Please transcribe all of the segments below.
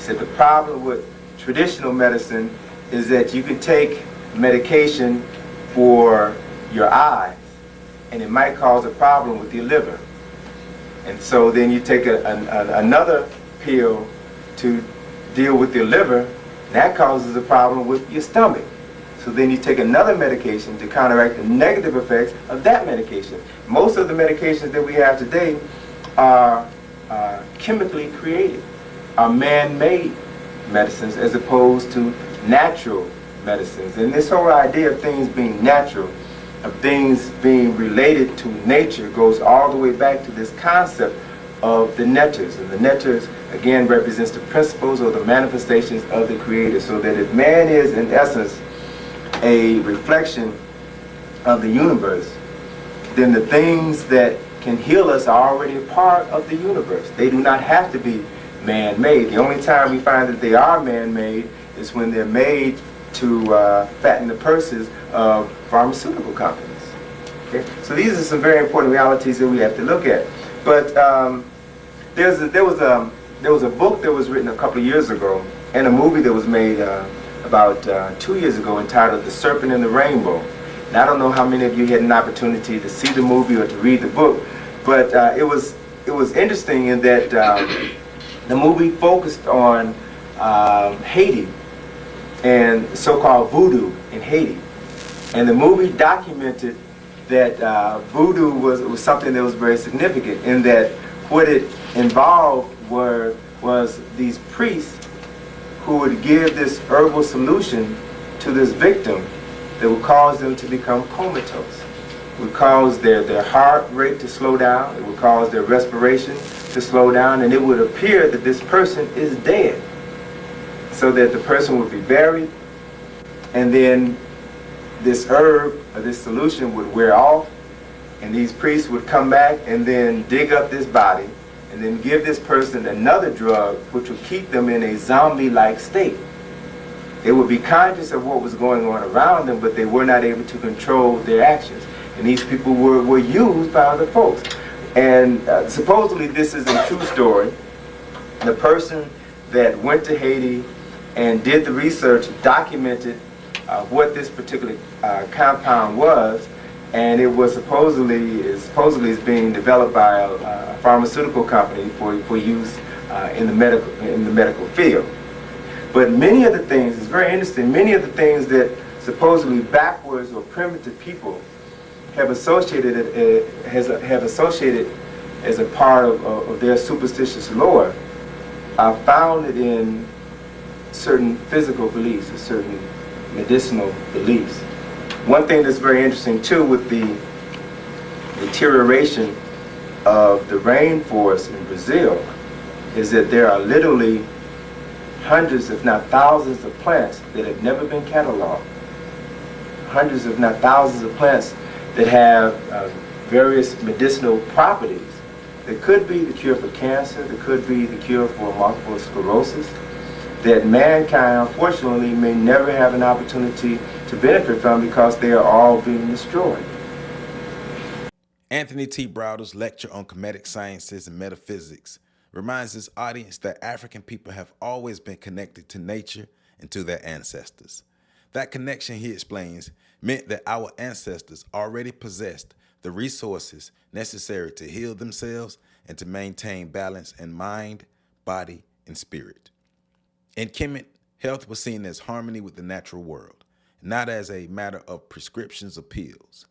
said the problem with traditional medicine is that you can take medication for your eyes, and it might cause a problem with your liver. And so then you take another pill to deal with your liver, and that causes a problem with your stomach. So then you take another medication to counteract the negative effects of that medication. Most of the medications that we have today are chemically created, are man-made medicines as opposed to natural medicines. And this whole idea of things being natural, of things being related to nature, goes all the way back to this concept of the netters. And the netters, again, represents the principles or the manifestations of the Creator. So that if man is, in essence, a reflection of the universe, then the things that can heal us are already a part of the universe. They do not have to be man-made. The only time we find that they are man-made is when they're made to fatten the purses of pharmaceutical companies. Okay? So these are some very important realities that we have to look at. But there was a book that was written a couple of years ago, and a movie that was made about 2 years ago entitled The Serpent and the Rainbow. And I don't know how many of you had an opportunity to see the movie or to read the book, but it was interesting in that the movie focused on Haiti and so-called Voodoo in Haiti. And the movie documented that Voodoo was something that was very significant, in that what it involved was these priests who would give this herbal solution to this victim that would cause them to become comatose. It would cause their heart rate to slow down, it would cause their respiration to slow down, and it would appear that this person is dead. So that the person would be buried, and then this herb or this solution would wear off, and these priests would come back and then dig up this body and then give this person another drug which would keep them in a zombie-like state. They would be conscious of what was going on around them, but they were not able to control their actions. And these people were used by other folks. And supposedly this is a true story. The person that went to Haiti and did the research documented what this particular compound was, and it was supposedly is being developed by a pharmaceutical company for use in the medical field. But many of the things, it's very interesting, many of the things that supposedly backwards or primitive people have associated as a part of their superstitious lore are founded in certain physical beliefs or certain medicinal beliefs. One thing that's very interesting too with the deterioration of the rainforest in Brazil is that there are literally hundreds, if not thousands, of plants that have never been cataloged. Hundreds, if not thousands, of plants that have various medicinal properties. That could be the cure for cancer, that could be the cure for multiple sclerosis, that mankind, unfortunately, may never have an opportunity to benefit from because they are all being destroyed. Anthony T. Browder's lecture on Kemetic sciences and metaphysics reminds his audience that African people have always been connected to nature and to their ancestors. That connection, he explains, meant that our ancestors already possessed the resources necessary to heal themselves and to maintain balance in mind, body, and spirit. In Kemet, health was seen as harmony with the natural world, not as a matter of prescriptions or pills.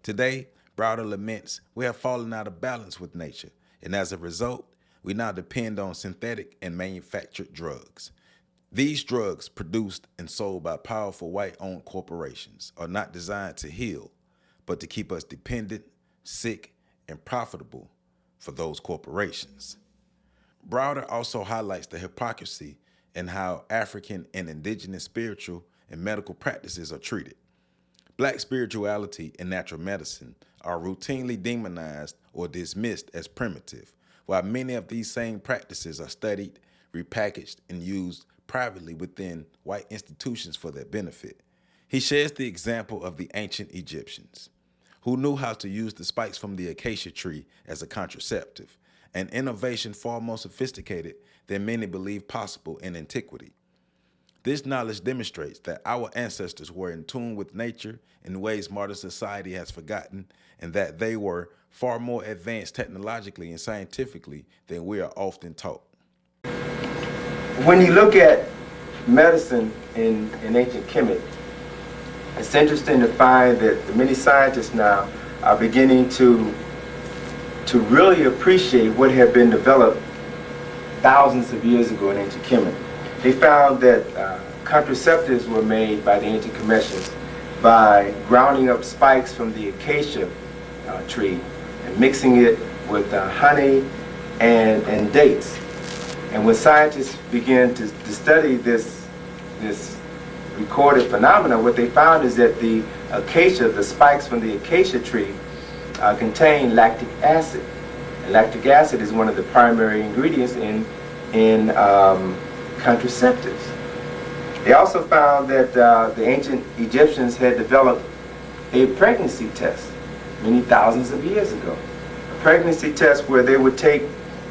Today, Browder laments we have fallen out of balance with nature, and as a result, we now depend on synthetic and manufactured drugs. These drugs, produced and sold by powerful white-owned corporations, are not designed to heal, but to keep us dependent, sick, and profitable for those corporations. Browder also highlights the hypocrisy in how African and indigenous spiritual and medical practices are treated. Black spirituality and natural medicine are routinely demonized or dismissed as primitive, while many of these same practices are studied, repackaged, and used privately within white institutions for their benefit. He shares the example of the ancient Egyptians, who knew how to use the spikes from the acacia tree as a contraceptive, an innovation far more sophisticated than many believed possible in antiquity. This knowledge demonstrates that our ancestors were in tune with nature in ways modern society has forgotten, and that they were far more advanced technologically and scientifically than we are often taught. When you look at medicine in ancient Kemet, it's interesting to find that the many scientists now are beginning to really appreciate what had been developed thousands of years ago in ancient Kemet. They found that contraceptives were made by the ancient Kemetians by grounding up spikes from the acacia tree and mixing it with honey and dates. And when scientists began to study this recorded phenomenon, what they found is that the acacia, the spikes from the acacia tree, contain lactic acid. And lactic acid is one of the primary ingredients in contraceptives. They also found that the ancient Egyptians had developed a pregnancy test many thousands of years ago. A pregnancy test where they would take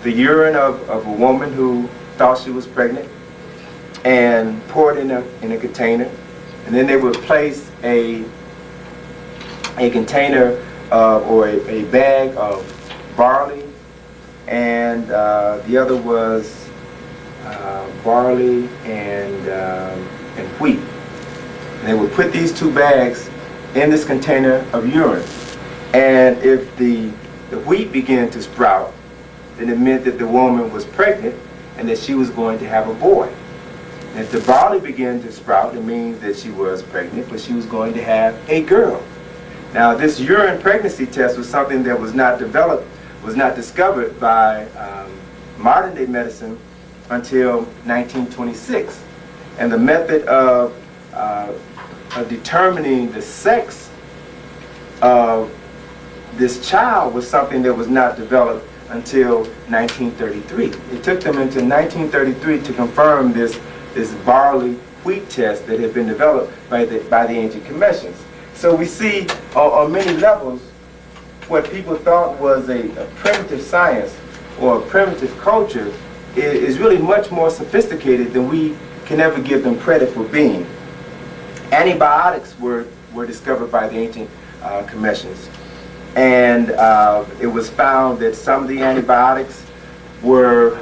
the urine of a woman who thought she was pregnant and pour it in a container, and then they would place a container or a bag of barley, and the other was barley and wheat. And they would put these two bags in this container of urine, and if the wheat began to sprout, then it meant that the woman was pregnant and that she was going to have a boy. And if the barley began to sprout, it means that she was pregnant, but she was going to have a girl. Now, this urine pregnancy test was something that was not discovered by modern day medicine until 1926. And the method of determining the sex of this child was something that was not developed until 1933. It took them until 1933 to confirm this barley wheat test that had been developed by the ancient Kemetians. So we see on many levels what people thought was a primitive science or a primitive culture is really much more sophisticated than we can ever give them credit for being. Antibiotics were discovered by the ancient Kemetians. And it was found that some of the antibiotics were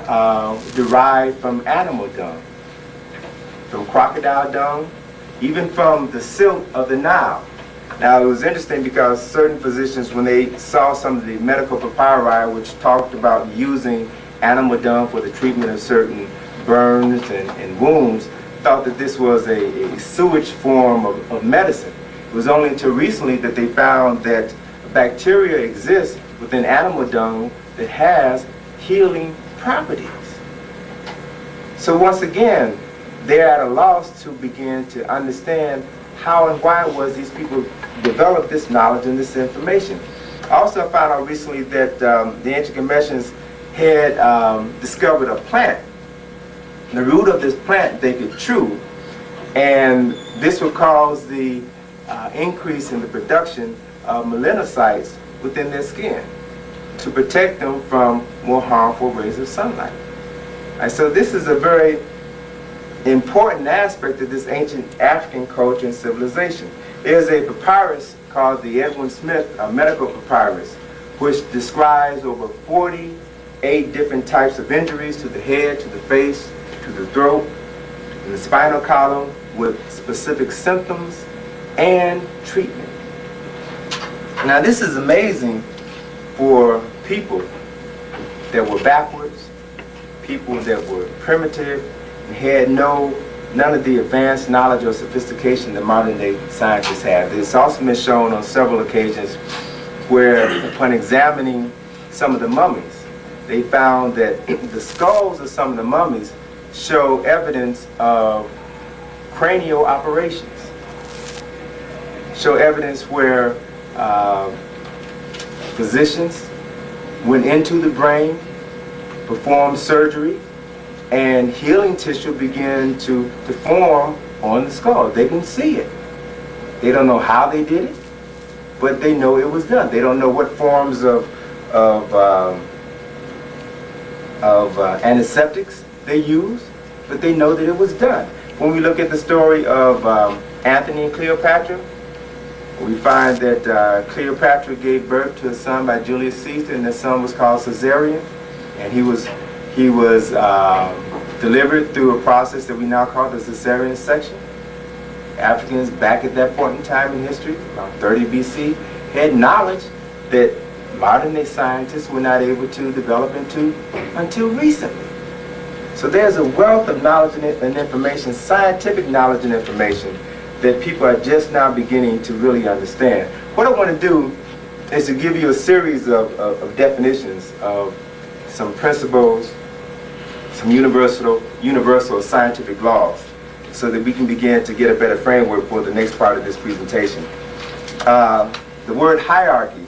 derived from animal dung, from crocodile dung, even from the silt of the Nile. Now, it was interesting because certain physicians, when they saw some of the medical papyri which talked about using animal dung for the treatment of certain burns and wounds, thought that this was a sewage form of medicine. It was only until recently that they found that bacteria exists within animal dung that has healing properties. So once again, they're at a loss to begin to understand how and why it was these people developed this knowledge and this information. Also, I found out recently that the ancient Kemetians had discovered a plant. The root of this plant they could chew, and this would cause the increase in the production of melanocytes within their skin to protect them from more harmful rays of sunlight. And so this is a very important aspect of this ancient African culture and civilization. There's a papyrus called the Edwin Smith medical papyrus, which describes over 48 different types of injuries to the head, to the face, to the throat, and the spinal column, with specific symptoms and treatment. Now, this is amazing for people that were backwards, people that were primitive, and had none of the advanced knowledge or sophistication that modern day scientists have. It's also been shown on several occasions where, upon examining some of the mummies, they found that the skulls of some of the mummies show evidence of cranial operations, show evidence where physicians went into the brain, performed surgery, and healing tissue began to form on the skull. They can see it. They don't know how they did it, but they know it was done. They don't know what forms of of antiseptics they used, but they know that it was done. When we look at the story of Anthony and Cleopatra, we find that Cleopatra gave birth to a son by Julius Caesar, and the son was called Caesarion, and he was delivered through a process that we now call the cesarean section. Africans back at that point in time in history, around 30 BC, had knowledge that modern-day scientists were not able to develop into until recently. So there's a wealth of knowledge and information, scientific knowledge and information, that people are just now beginning to really understand. What I want to do is to give you a series of definitions of some principles, some universal scientific laws, so that we can begin to get a better framework for the next part of this presentation. The word hierarchy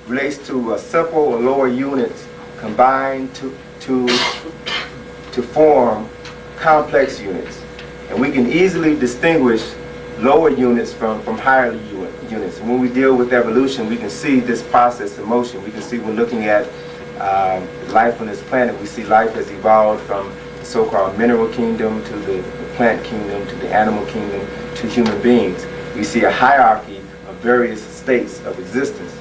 relates to simple or lower units combined to form complex units. And we can easily distinguish lower units from higher units. And when we deal with evolution, we can see this process in motion. We can see when looking at life on this planet, we see life has evolved from the so-called mineral kingdom to the plant kingdom to the animal kingdom to human beings. We see a hierarchy of various states of existence.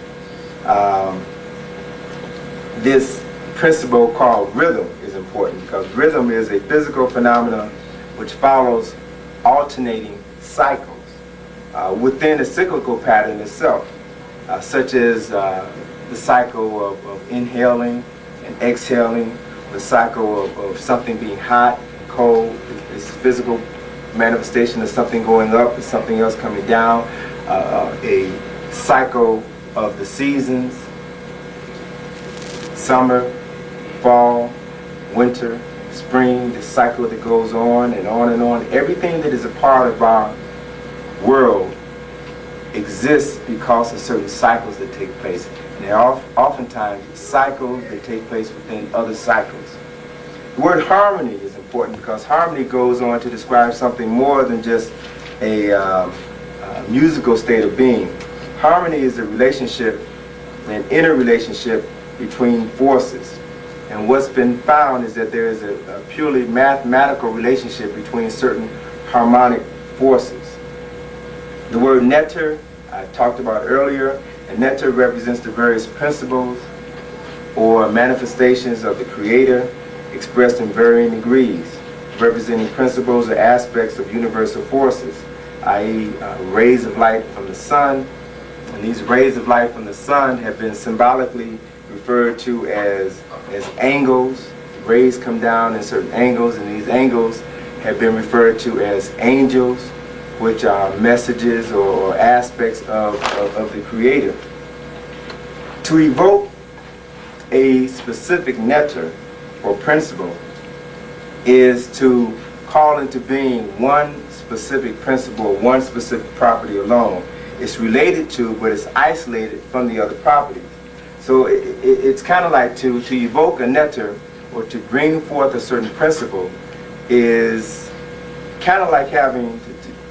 This principle called rhythm is important because rhythm is a physical phenomenon which follows alternating cycles within a cyclical pattern itself, such as the cycle of inhaling and exhaling, the cycle of something being hot and cold, this physical manifestation of something going up and something else coming down, a cycle of the seasons, summer, fall, winter, spring, the cycle that goes on and on and on. Everything that is a part of our world exists because of certain cycles that take place. And there are oftentimes cycles that take place within other cycles. The word harmony is important because harmony goes on to describe something more than just a musical state of being. Harmony is a relationship, an inner relationship between forces. And what's been found is that there is a purely mathematical relationship between certain harmonic forces. The word netter I talked about earlier, and netter represents the various principles or manifestations of the Creator expressed in varying degrees, representing principles or aspects of universal forces, i.e. Rays of light from the sun. And these rays of light from the sun have been symbolically referred to as angles. Rays come down in certain angles, and these angles have been referred to as angels, which are messages or aspects of the Creator. To evoke a specific netter or principle is to call into being one specific principle, one specific property alone. It's related to, but it's isolated from the other properties. So it's kind of like to evoke a netter or to bring forth a certain principle is kind of like having,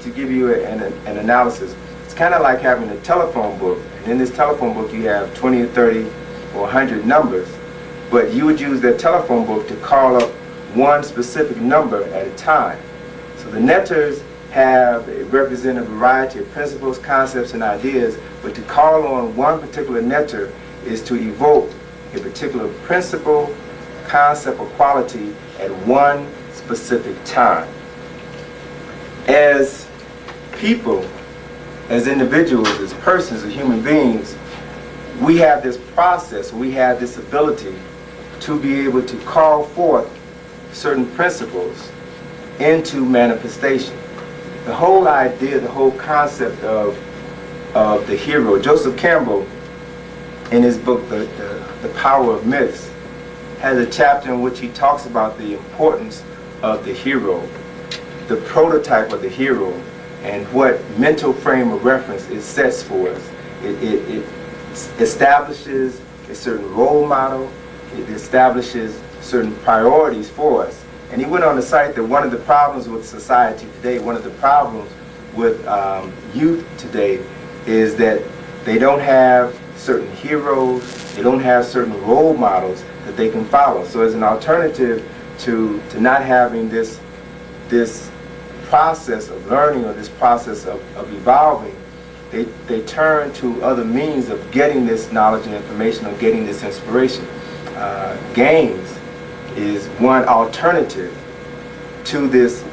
to give you an analysis, it's kind of like having a telephone book. And in this telephone book you have 20 or 30 or 100 numbers, but you would use that telephone book to call up one specific number at a time. So the netters represent a variety of principles, concepts, and ideas, but to call on one particular netter is to evoke a particular principle, concept, or quality at one specific time. As people, as individuals, as persons, as human beings, we have this process, we have this ability to be able to call forth certain principles into manifestation. The whole idea, the whole concept of the hero, Joseph Campbell, in his book, The Power of Myths, has a chapter in which he talks about the importance of the hero, the prototype of the hero, and what mental frame of reference it sets for us. It establishes a certain role model, it establishes certain priorities for us. And he went on to cite that one of the problems with society today, one of the problems with youth today, is that they don't have certain heroes, they don't have certain role models that they can follow. So as an alternative to not having this process of learning or this process of evolving, they turn to other means of getting this knowledge and information or getting this inspiration. Games is one alternative to this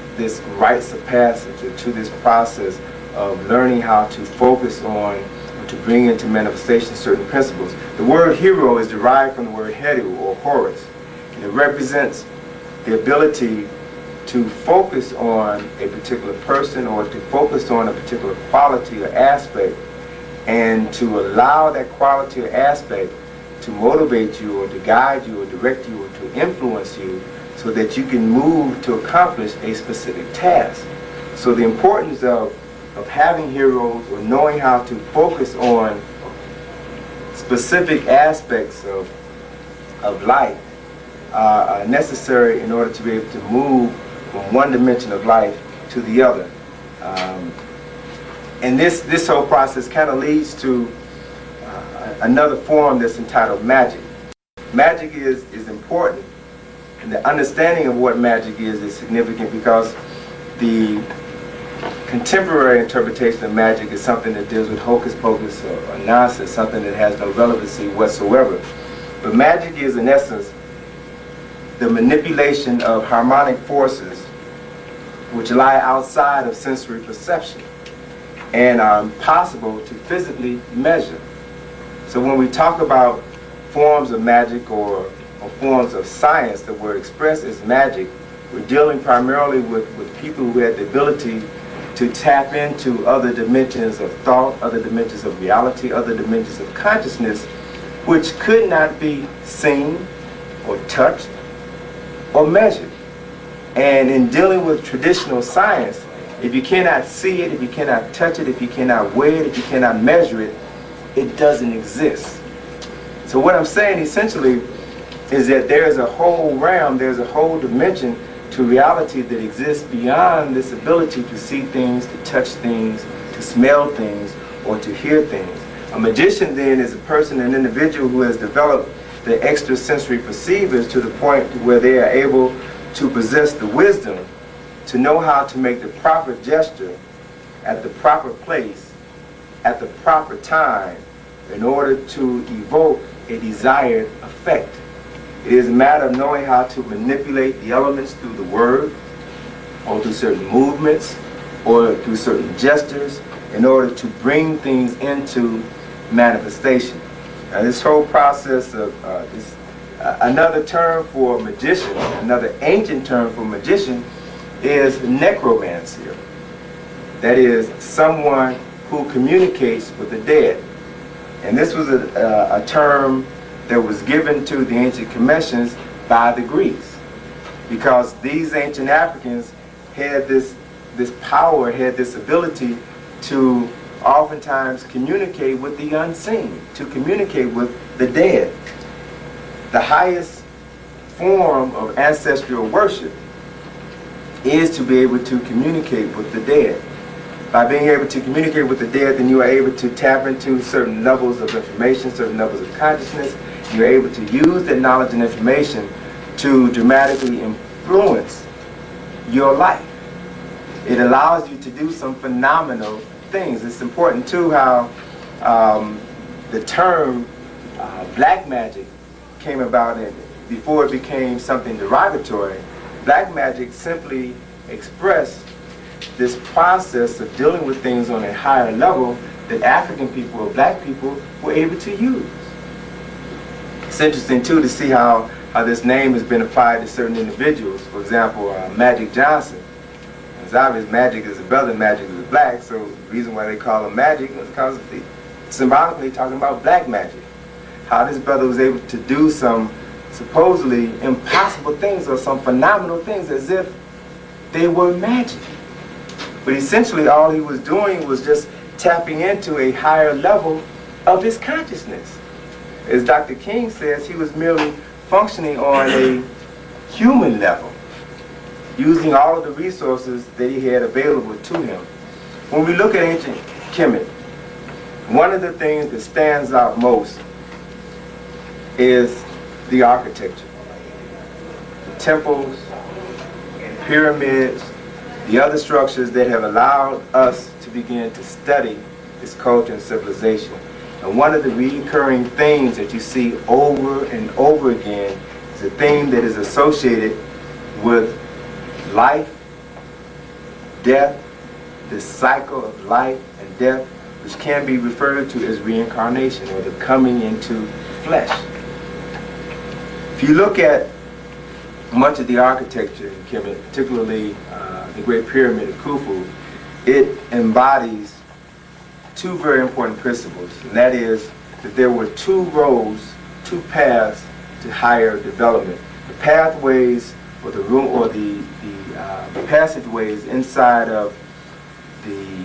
rites of passage, or to this process of learning how to focus on, or to bring into manifestation certain principles. The word hero is derived from the word heru, or Horus, and it represents the ability to focus on a particular person or to focus on a particular quality or aspect, and to allow that quality or aspect to motivate you or to guide you or direct you or to influence you so that you can move to accomplish a specific task. So the importance of having heroes or knowing how to focus on specific aspects of life are necessary in order to be able to move from one dimension of life to the other. And this whole process kind of leads to another form that's entitled magic. Magic is important, and the understanding of what magic is significant, because the contemporary interpretation of magic is something that deals with hocus pocus or nonsense, something that has no relevancy whatsoever. But magic is, in essence, the manipulation of harmonic forces which lie outside of sensory perception and are impossible to physically measure. So when we talk about forms of magic or forms of science that were expressed as magic, we're dealing primarily with people who had the ability to tap into other dimensions of thought, other dimensions of reality, other dimensions of consciousness, which could not be seen or touched or measured. And in dealing with traditional science, if you cannot see it, if you cannot touch it, if you cannot weigh it, if you cannot measure it, it doesn't exist. So what I'm saying essentially is that there's a whole realm, there's a whole dimension to reality that exists beyond this ability to see things, to touch things, to smell things, or to hear things. A magician then is a person, an individual who has developed the extrasensory perceivers to the point where they are able to possess the wisdom to know how to make the proper gesture at the proper place at the proper time in order to evoke a desired effect. It is a matter of knowing how to manipulate the elements through the word, or through certain movements, or through certain gestures, in order to bring things into manifestation. Now, this whole process of another term for magician, another ancient term for magician, is necromancer. That is, someone who communicates with the dead. And this was a term that was given to the ancient Commissions by the Greeks, because these ancient Africans had this power, had this ability to oftentimes communicate with the unseen, to communicate with the dead. The highest form of ancestral worship is to be able to communicate with the dead. By being able to communicate with the dead, then you are able to tap into certain levels of information, certain levels of consciousness. You're able to use that knowledge and information to dramatically influence your life. It allows you to do some phenomenal things. It's important too how the term black magic came about, and before it became something derogatory. Black magic simply expressed this process of dealing with things on a higher level that African people or black people were able to use. It's interesting too to see how this name has been applied to certain individuals. For example, Magic Johnson. It's obvious Magic is a brother, Magic is a black, so the reason why they call him Magic was because they symbolically talking about black magic. How this brother was able to do some supposedly impossible things or some phenomenal things as if they were magic. But essentially all he was doing was just tapping into a higher level of his consciousness. As Dr. King says, he was merely functioning on a human level, using all of the resources that he had available to him. When we look at ancient Kemet, one of the things that stands out most is the architecture, the temples, pyramids, the other structures that have allowed us to begin to study this culture and civilization. And one of the recurring themes that you see over and over again is a theme that is associated with life, death, this cycle of life and death, which can be referred to as reincarnation, or the coming into flesh. If you look at much of the architecture in Kemet, particularly the Great Pyramid of Khufu, it embodies two very important principles, and that is that there were two roads, two paths to higher development. The pathways, or the room, or the passageways inside of the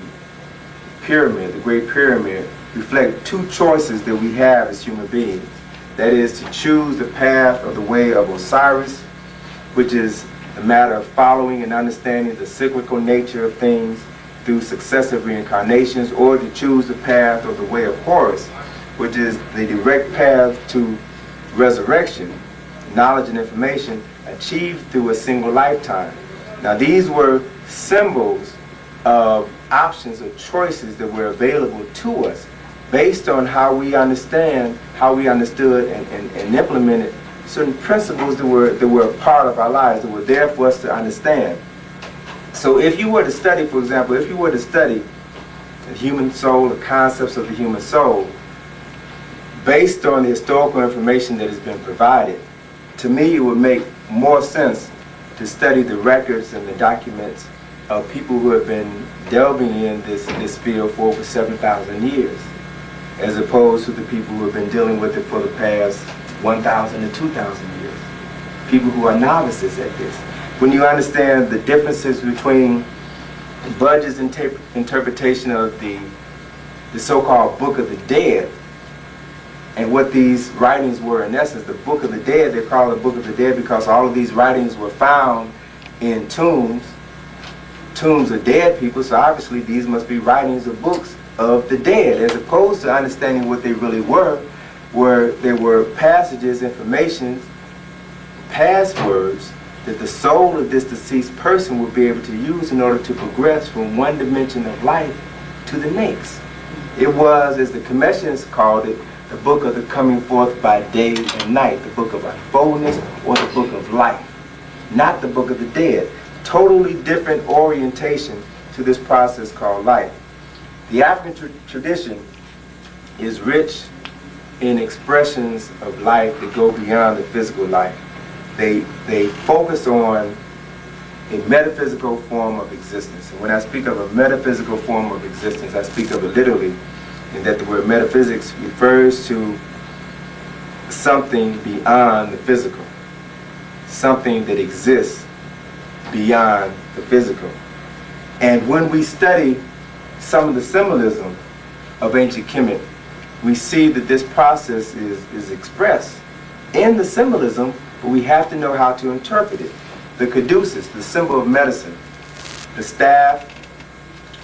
pyramid, the Great Pyramid, reflect two choices that we have as human beings. That is to choose the path of the way of Osiris, which is a matter of following and understanding the cyclical nature of things through successive reincarnations, or to choose the path of the way of Horus, which is the direct path to resurrection, knowledge and information achieved through a single lifetime. Now these were symbols of options or choices that were available to us based on how we understand, how we understood and implemented certain principles that were a part of our lives, that were there for us to understand. So if you were to study, for example, if you were to study the human soul, the concepts of the human soul, based on the historical information that has been provided, to me it would make more sense to study the records and the documents of people who have been delving in this field for over 7,000 years, as opposed to the people who have been dealing with it for the past 1,000 to 2,000 years. People who are novices at this. When you understand the differences between Budge's interpretation of the so-called Book of the Dead and what these writings were, in essence, the Book of the Dead, they call it the Book of the Dead because all of these writings were found in tombs of dead people, so obviously these must be writings or books of the dead, as opposed to understanding what they really were, where there were passages, information, passwords that the soul of this deceased person would be able to use in order to progress from one dimension of life to the next. It was, as the Commissioners called it, the book of the coming forth by day and night, the book of unfoldness, or the book of life, not the book of the dead. Totally different orientation to this process called life. The African tradition is rich in expressions of life that go beyond the physical life. They focus on a metaphysical form of existence. And when I speak of a metaphysical form of existence, I speak of it literally, in that the word metaphysics refers to something beyond the physical, something that exists beyond the physical. And when we study some of the symbolism of ancient Kemet, we see that this process is expressed in the symbolism, but we have to know how to interpret it. The caduceus, the symbol of medicine, the staff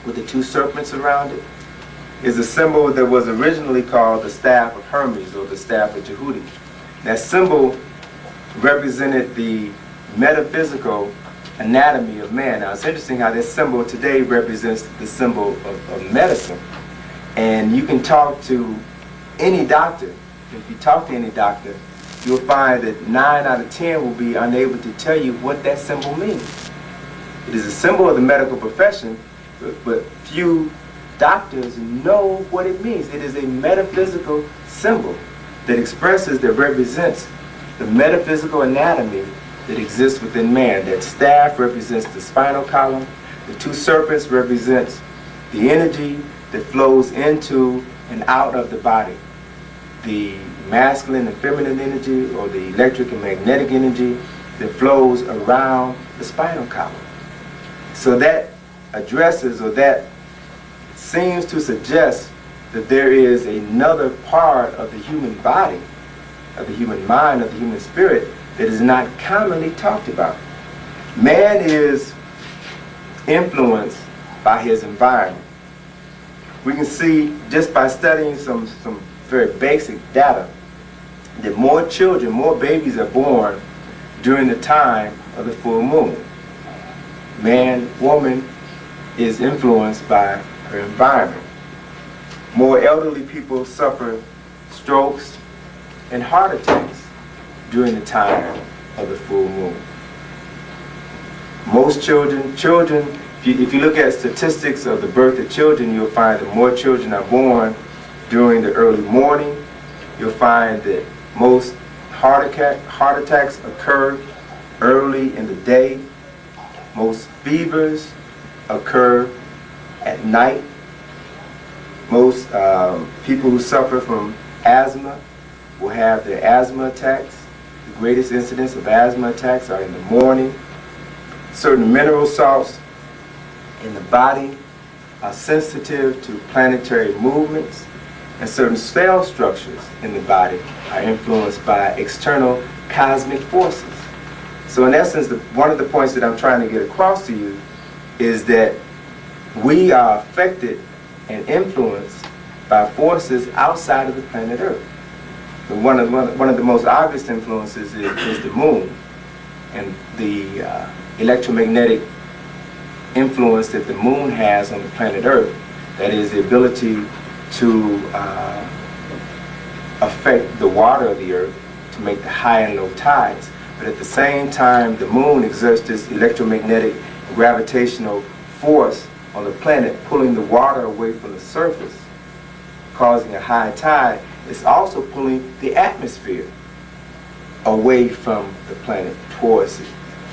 with the two serpents around it, is a symbol that was originally called the staff of Hermes, or the staff of Jehudi. That symbol represented the metaphysical anatomy of man. Now it's interesting how this symbol today represents the symbol of medicine. And you can talk to any doctor. If you talk to any doctor, you'll find that 9 out of 10 will be unable to tell you what that symbol means. It is a symbol of the medical profession, but few doctors know what it means. It is a metaphysical symbol that expresses, that represents the metaphysical anatomy that exists within man. That staff represents the spinal column. The two serpents represents the energy that flows into and out of the body. The masculine and feminine energy, or the electric and magnetic energy that flows around the spinal column. So that addresses, or that seems to suggest that there is another part of the human body, of the human mind, of the human spirit, that is not commonly talked about. Man is influenced by his environment. We can see just by studying some very basic data that more children, more babies are born during the time of the full moon. Man, woman is influenced by her environment. More elderly people suffer strokes and heart attacks during the time of the full moon. Most children, if you look at statistics of the birth of children, you'll find that more children are born during the early morning. You'll find that most heart attacks occur early in the day. Most fevers occur at night. Most people who suffer from asthma will have their asthma attacks. The greatest incidence of asthma attacks are in the morning. Certain mineral salts in the body are sensitive to planetary movements, and certain cell structures in the body are influenced by external cosmic forces. So in essence, one of the points that I'm trying to get across to you is that we are affected and influenced by forces outside of the planet Earth. And one of the most obvious influences is the moon and the electromagnetic influence that the moon has on the planet Earth. That is the ability to affect the water of the Earth, to make the high and low tides. But at the same time, the moon exerts this electromagnetic gravitational force on the planet, pulling the water away from the surface, causing a high tide. It's also pulling the atmosphere away from the planet towards it.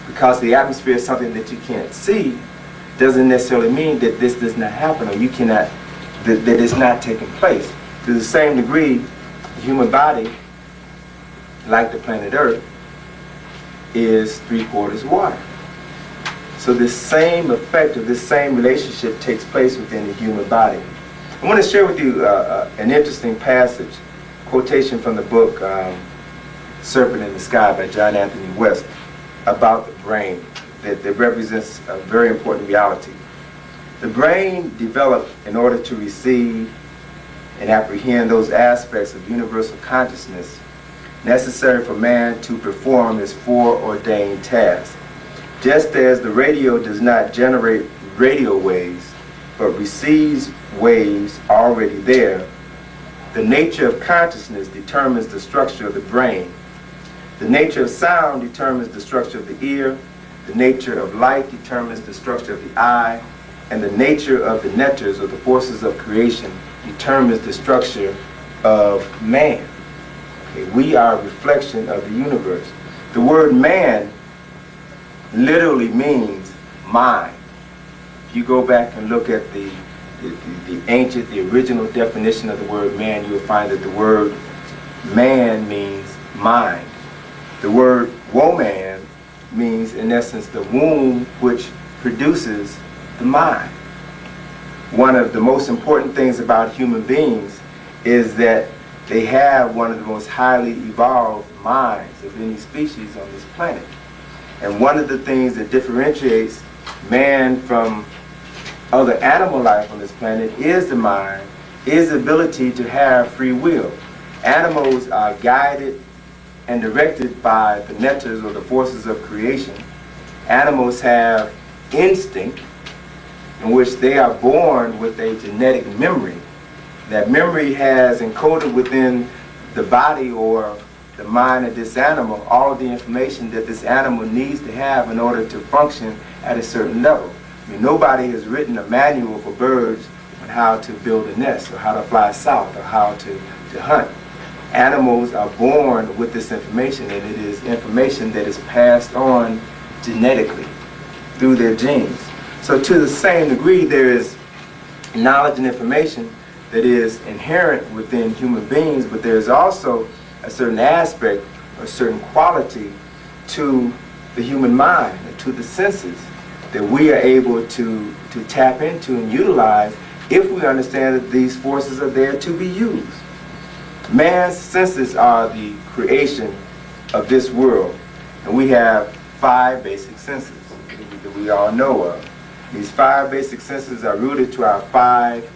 Because the atmosphere is something that you can't see, doesn't necessarily mean that this does not happen, or you cannot, that it's not taking place. To the same degree, the human body, like the planet Earth, is 3/4 water. So this same effect, or this same relationship takes place within the human body. I want to share with you an interesting passage, quotation from the book Serpent in the Sky by John Anthony West, about the brain that represents a very important reality. The brain developed in order to receive and apprehend those aspects of universal consciousness necessary for man to perform his foreordained task. Just as the radio does not generate radio waves, but receives waves already there, the nature of consciousness determines the structure of the brain. The nature of sound determines the structure of the ear. The nature of light determines the structure of the eye. And the nature of the neters, or the forces of creation, determines the structure of man. Okay, we are a reflection of the universe. The word man literally means mind. If you go back and look at the ancient, the original definition of the word man, you will find that the word man means mind. The word woman means, in essence, the womb which produces the mind. One of the most important things about human beings is that they have one of the most highly evolved minds of any species on this planet. And one of the things that differentiates man from other animal life on this planet is the mind, is the ability to have free will. Animals are guided and directed by the neters, or the forces of creation. Animals have instinct, in which they are born with a genetic memory. That memory has encoded within the body or the mind of this animal all of the information that this animal needs to have in order to function at a certain level. I mean, nobody has written a manual for birds on how to build a nest, or how to fly south, or how to hunt. Animals are born with this information, and it is information that is passed on genetically through their genes. So to the same degree, there is knowledge and information that is inherent within human beings, but there is also a certain aspect or certain quality to the human mind, or to the senses, that we are able to tap into and utilize if we understand that these forces are there to be used. Man's senses are the creation of this world, and we have 5 basic senses that we all know of. These 5 basic senses are rooted to our 5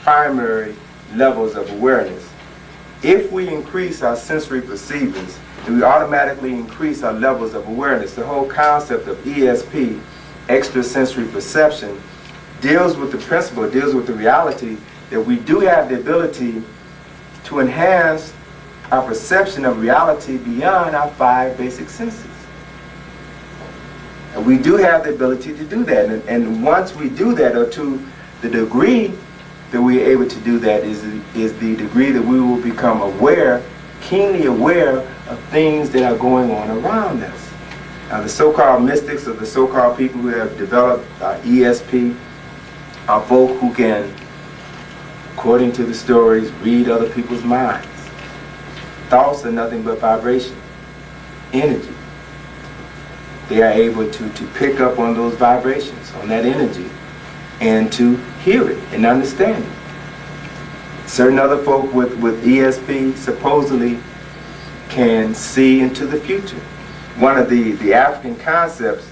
primary levels of awareness. If we increase our sensory perceivers, we automatically increase our levels of awareness. The whole concept of ESP, extrasensory perception, deals with the principle, deals with the reality that we do have the ability to enhance our perception of reality beyond our 5 basic senses. And we do have the ability to do that. And once we do that, or to the degree that we are able to do that, is the degree that we will become aware, keenly aware of things that are going on around us. Now, the so-called mystics, or the so-called people who have developed ESP, are folk who can, according to the stories, read other people's minds. Thoughts are nothing but vibration, energy. They are able to pick up on those vibrations, on that energy, and to hear it and understand it. Certain other folk with ESP supposedly can see into the future. One of the African concepts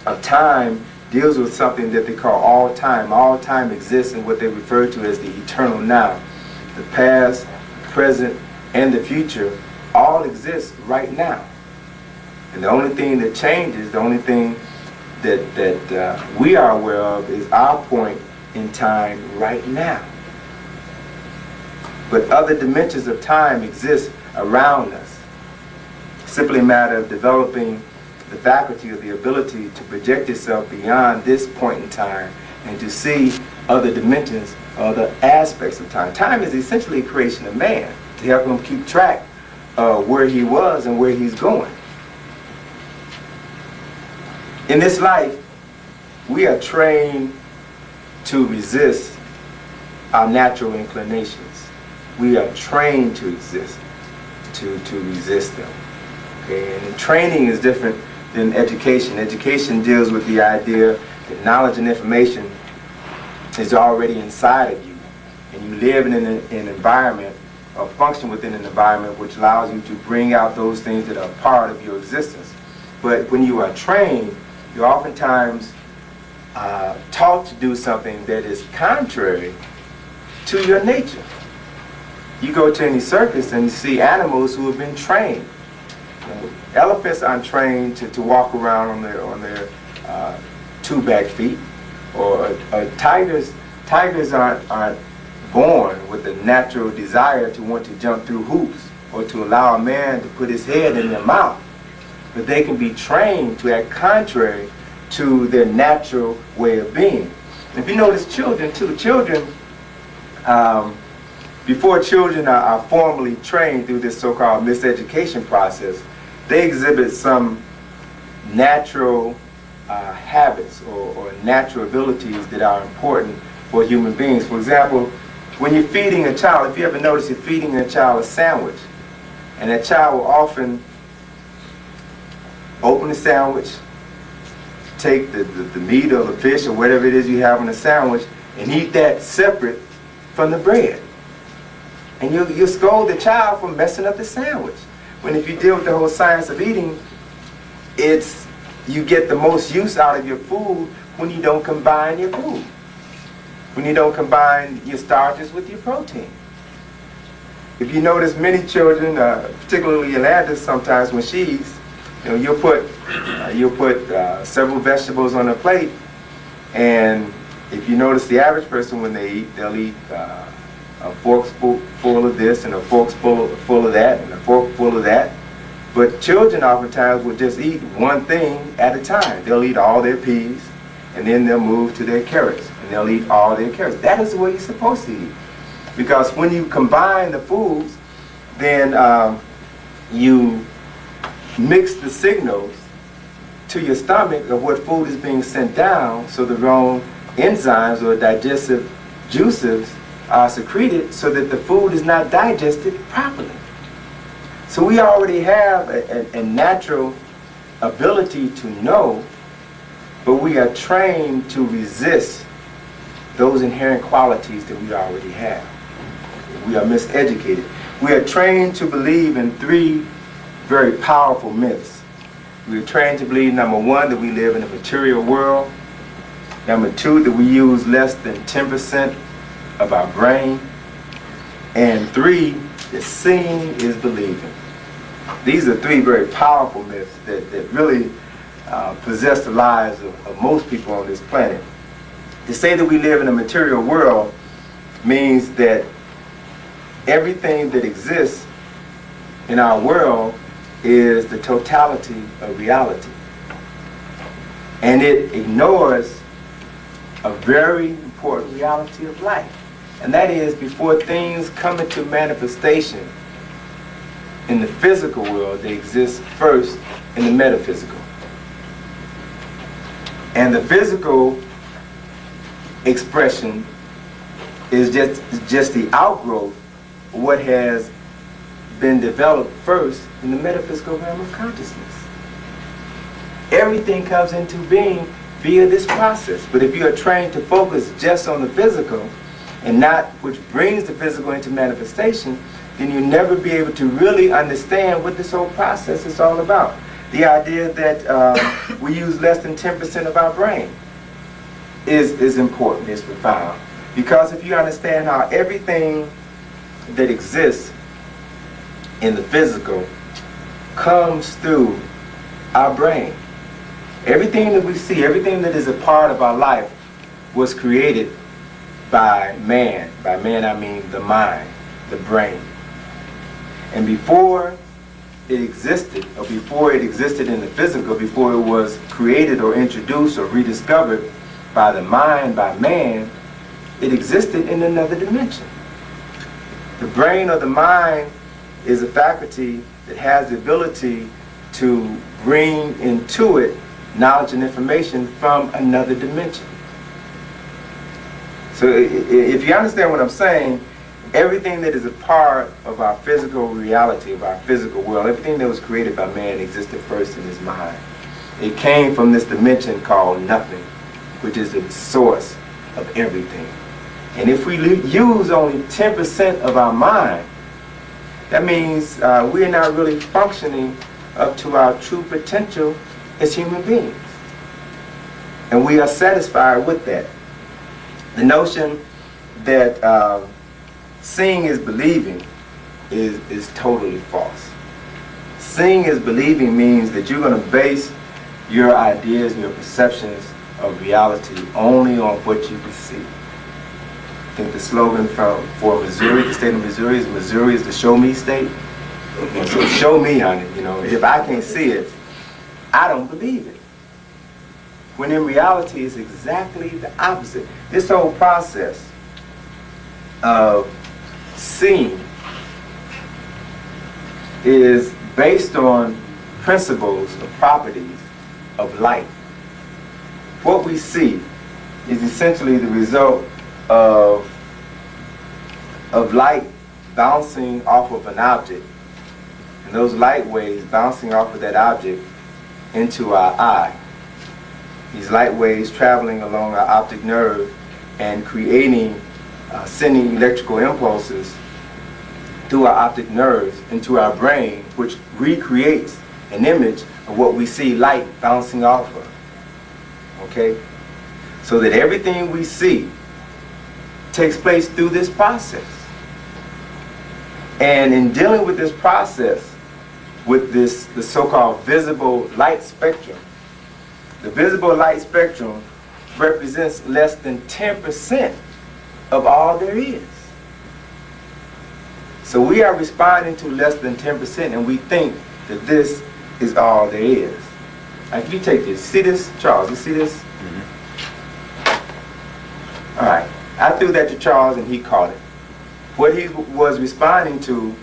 of time deals with something that they call all time. All time exists in what they refer to as the eternal now. The past, present, and the future all exist right now. And the only thing that changes, the only thing that we are aware of, is our point in time right now. But other dimensions of time exist around us. It's simply a matter of developing the faculty or the ability to project yourself beyond this point in time and to see other dimensions, other aspects of time. Time is essentially a creation of man to help him keep track of where he was and where he's going. In this life, we are trained to resist our natural inclinations. We are trained to exist, to resist them. Okay? And training is different than education. Education deals with the idea that knowledge and information is already inside of you, and you live in an environment or function within an environment which allows you to bring out those things that are part of your existence. But when you are trained, you're oftentimes taught to do something that is contrary to your nature. You go to any circus and you see animals who have been trained. Elephants aren't trained to walk around on their 2 back feet, or tigers aren't born with a natural desire to want to jump through hoops or to allow a man to put his head in their mouth. But they can be trained to act contrary to their natural way of being. If you notice children too, before children are formally trained through this so-called miseducation process, they exhibit some natural habits or natural abilities that are important for human beings. For example, when you're feeding a child, if you ever notice you're feeding a child a sandwich, and that child will often open the sandwich, take the meat or the fish or whatever it is you have in the sandwich, and eat that separate from the bread. And you scold the child for messing up the sandwich. When if you deal with the whole science of eating, it's you get the most use out of your food when you don't combine your food. When you don't combine your starches with your protein. If you notice many children, particularly Yolanda, sometimes when she eats, you'll put several vegetables on a plate, and if you notice the average person when they eat, they'll eat a fork full of this and a fork full of that and a fork full of that. But children oftentimes will just eat one thing at a time. They'll eat all their peas, and then they'll move to their carrots, and they'll eat all their carrots. That is the way you're supposed to eat. Because when you combine the foods, then you mix the signals to your stomach of what food is being sent down, so the wrong enzymes or digestive juices are secreted so that the food is not digested properly. So we already have a natural ability to know, but we are trained to resist those inherent qualities that we already have. We are miseducated. We are trained to believe in 3 very powerful myths. We are trained to believe, number 1, that we live in a material world. Number 2, that we use less than 10% of our brain. And 3, that seeing is believing. These are three very powerful myths that really possess the lives of most people on this planet. To say that we live in a material world means that everything that exists in our world is the totality of reality. And it ignores a very important reality of life. And that is, before things come into manifestation in the physical world, they exist first in the metaphysical. And the physical expression is just the outgrowth of what has been developed first in the metaphysical realm of consciousness. Everything comes into being via this process. But if you are trained to focus just on the physical and not which brings the physical into manifestation, then you'll never be able to really understand what this whole process is all about. The idea that we use less than 10% of our brain is important, is profound. Because if you understand how everything that exists in the physical comes through our brain. Everything that we see, everything that is a part of our life was created by man. By man I mean the mind, the brain. And before it existed, or before it existed in the physical, before it was created or introduced or rediscovered by the mind, by man, it existed in another dimension. The brain or the mind is a faculty that has the ability to bring into it knowledge and information from another dimension. So if you understand what I'm saying, everything that is a part of our physical reality, of our physical world, everything that was created by man existed first in his mind. It came from this dimension called nothing, which is the source of everything. And if we use only 10% of our mind, that means we are not really functioning up to our true potential as human beings. And we are satisfied with that. The notion that seeing is believing is totally false. Seeing is believing means that you're going to base your ideas and your perceptions of reality only on what you can see. I think the slogan for Missouri, the state of Missouri is the show me state. And so show me, honey, if I can't see it, I don't believe it. When in reality it's exactly the opposite. This whole process of seeing is based on principles or properties of light. What we see is essentially the result of light bouncing off of an object, and those light waves bouncing off of that object into our eye. These light waves traveling along our optic nerve and creating, sending electrical impulses through our optic nerves into our brain, which recreates an image of what we see light bouncing off of. Okay? So that everything we see takes place through this process. And in dealing with this process, with the so-called visible light spectrum, the visible light spectrum represents less than 10% of all there is. So we are responding to less than 10%, and we think that this is all there is. Like if you take this, see this, Charles, you see this? Mm-hmm. All right, I threw that to Charles and he caught it. What he was responding to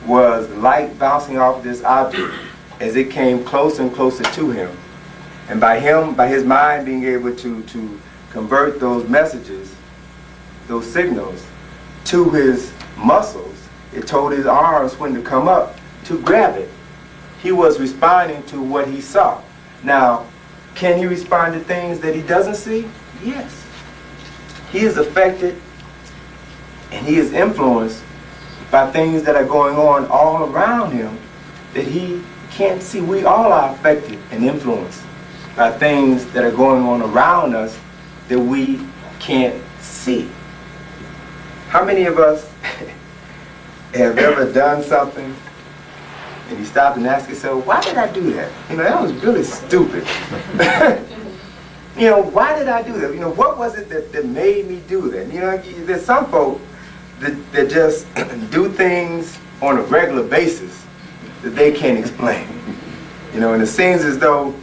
was light bouncing off this object as it came closer and closer to him. And by his mind being able to convert those messages, those signals, to his muscles, it told his arms when to come up to grab it. He was responding to what he saw. Now, can he respond to things that he doesn't see? Yes. He is affected and he is influenced by things that are going on all around him that he can't see. We all are affected and influenced by things that are going on around us that we can't see. How many of us have ever done something and you stopped and asked yourself, why did I do that? You know, that was really stupid. You know, why did I do that? You know, what was it that made me do that? You know, there's some folk that just do things on a regular basis that they can't explain. You know, and it seems as though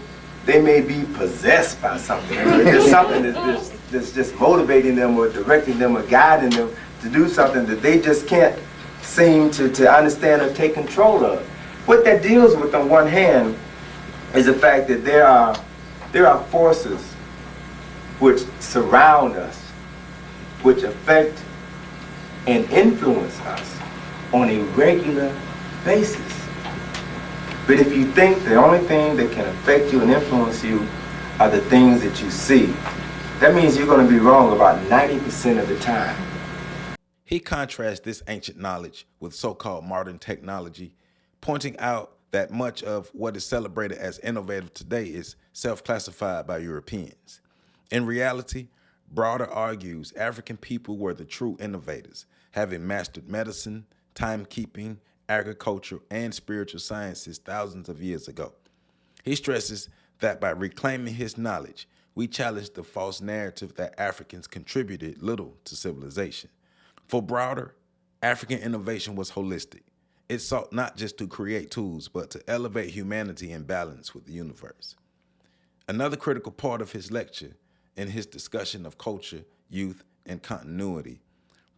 they may be possessed by something. There's something that's just motivating them or directing them or guiding them to do something that they just can't seem to understand or take control of. What that deals with, on one hand, is the fact that there are forces which surround us, which affect and influence us on a regular basis. But if you think the only thing that can affect you and influence you are the things that you see, that means you're going to be wrong about 90% of the time. He contrasts this ancient knowledge with so-called modern technology, pointing out that much of what is celebrated as innovative today is self-classified by Europeans. In reality, Browder argues African people were the true innovators, having mastered medicine, timekeeping, agriculture, and spiritual sciences thousands of years ago. He stresses that by reclaiming his knowledge, we challenge the false narrative that Africans contributed little to civilization. For Browder, African innovation was holistic. It sought not just to create tools, but to elevate humanity in balance with the universe. Another critical part of his lecture, in his discussion of culture, youth, and continuity,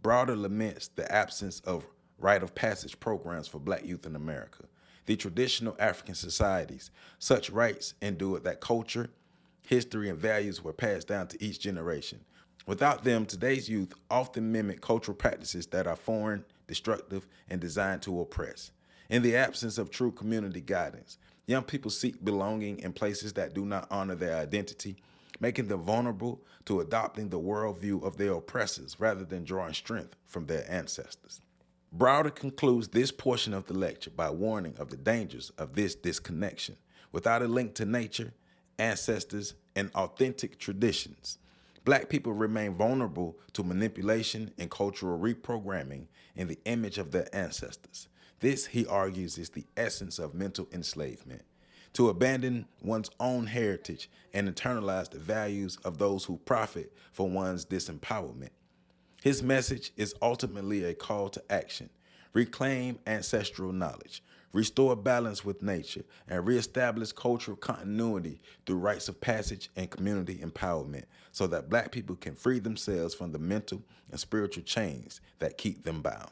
Browder laments the absence of rite of passage programs for Black youth in America. The traditional African societies, such rites endured that culture, history, and values were passed down to each generation. Without them, today's youth often mimic cultural practices that are foreign, destructive, and designed to oppress. In the absence of true community guidance, young people seek belonging in places that do not honor their identity, making them vulnerable to adopting the worldview of their oppressors rather than drawing strength from their ancestors. Browder concludes this portion of the lecture by warning of the dangers of this disconnection. Without a link to nature, ancestors, and authentic traditions, Black people remain vulnerable to manipulation and cultural reprogramming in the image of their ancestors. This, he argues, is the essence of mental enslavement: to abandon one's own heritage and internalize the values of those who profit from one's disempowerment. His message is ultimately a call to action: reclaim ancestral knowledge, restore balance with nature, and reestablish cultural continuity through rites of passage and community empowerment so that Black people can free themselves from the mental and spiritual chains that keep them bound.